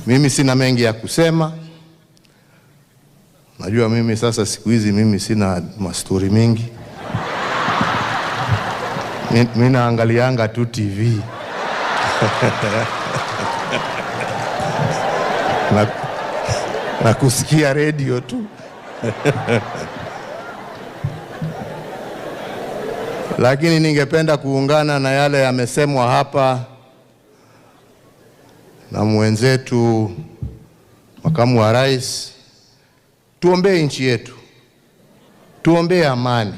Mimi sina mengi ya kusema. Najua mimi sasa siku hizi mimi sina mastori mingi. Mimi naangalianga tu TV. na kusikia radio tu. Lakini ningependa kuungana na yale yamesemwa hapa na mwenzetu makamu wa rais. Tuombee nchi yetu, tuombee amani,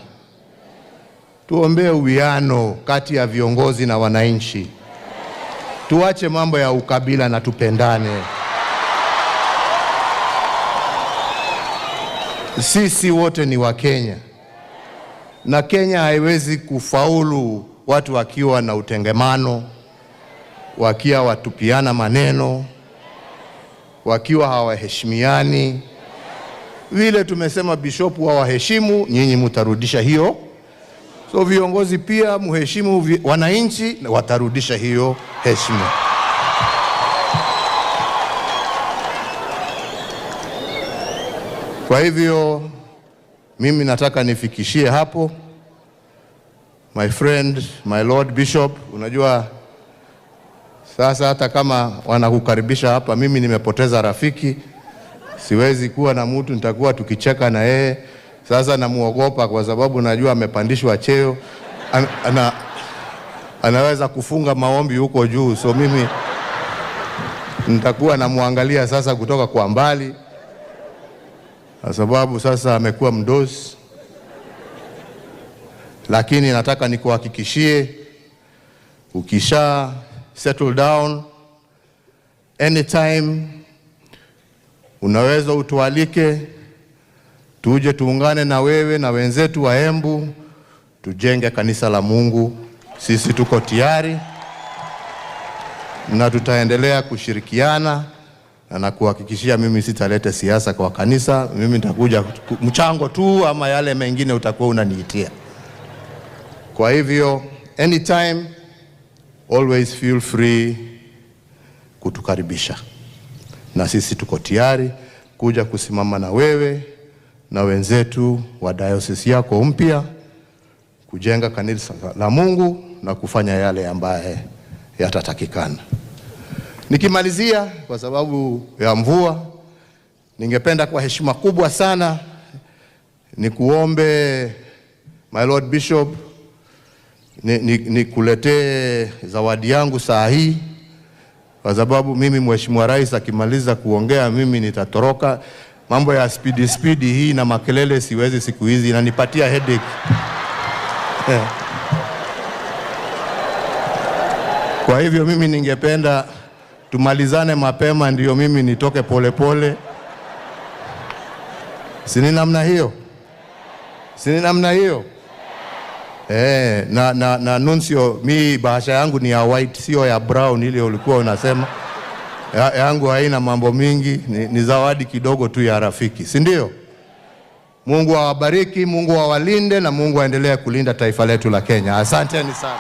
tuombee uwiano kati ya viongozi na wananchi, tuache mambo ya ukabila na tupendane. Sisi wote ni wa Kenya, na Kenya haiwezi kufaulu watu wakiwa na utengemano, wakiwa watupiana maneno, wakiwa hawaheshimiani. Vile tumesema bishopu wawaheshimu, nyinyi mutarudisha hiyo. So viongozi pia muheshimu wananchi, na watarudisha hiyo heshima. Kwa hivyo mimi nataka nifikishie hapo. My friend, my Lord Bishop, unajua sasa hata kama wanakukaribisha hapa, mimi nimepoteza rafiki. Siwezi kuwa na mtu nitakuwa tukicheka na yeye. Sasa namuogopa kwa sababu najua amepandishwa cheo. Anaweza kufunga maombi huko juu. So mimi nitakuwa namuangalia sasa kutoka kwa mbali, kwa sababu sasa amekuwa mdosi. Lakini nataka nikuhakikishie, ukisha settle down, anytime unaweza utualike, tuje tuungane na wewe na wenzetu wa Embu, tujenge kanisa la Mungu. Sisi tuko tayari na tutaendelea kushirikiana, na nakuhakikishia mimi sitalete siasa kwa kanisa. Mimi nitakuja mchango tu, ama yale mengine utakuwa unaniitia. Kwa hivyo anytime, always feel free kutukaribisha, na sisi tuko tayari kuja kusimama na wewe na wenzetu wa diocese yako mpya, kujenga kanisa la Mungu na kufanya yale ambaye yatatakikana. Nikimalizia, kwa sababu ya mvua, ningependa kwa heshima kubwa sana nikuombe my Lord Bishop, nikuletee zawadi yangu saa hii, kwa sababu mimi Mheshimiwa Rais akimaliza kuongea mimi nitatoroka. Mambo ya speed hii na makelele siwezi siku hizi, inanipatia headache. Kwa hivyo mimi ningependa tumalizane mapema ndio mimi nitoke pole. Sini namna hiyo? Sini namna hiyo? Na nuncio, mi bahasha yangu ni ya white, sio ya brown ile ulikuwa unasema. Yangu haina mambo mingi, ni zawadi kidogo tu ya rafiki, si ndio? Mungu awabariki, Mungu awalinde, na Mungu aendelee kulinda taifa letu la Kenya. Asanteni sana.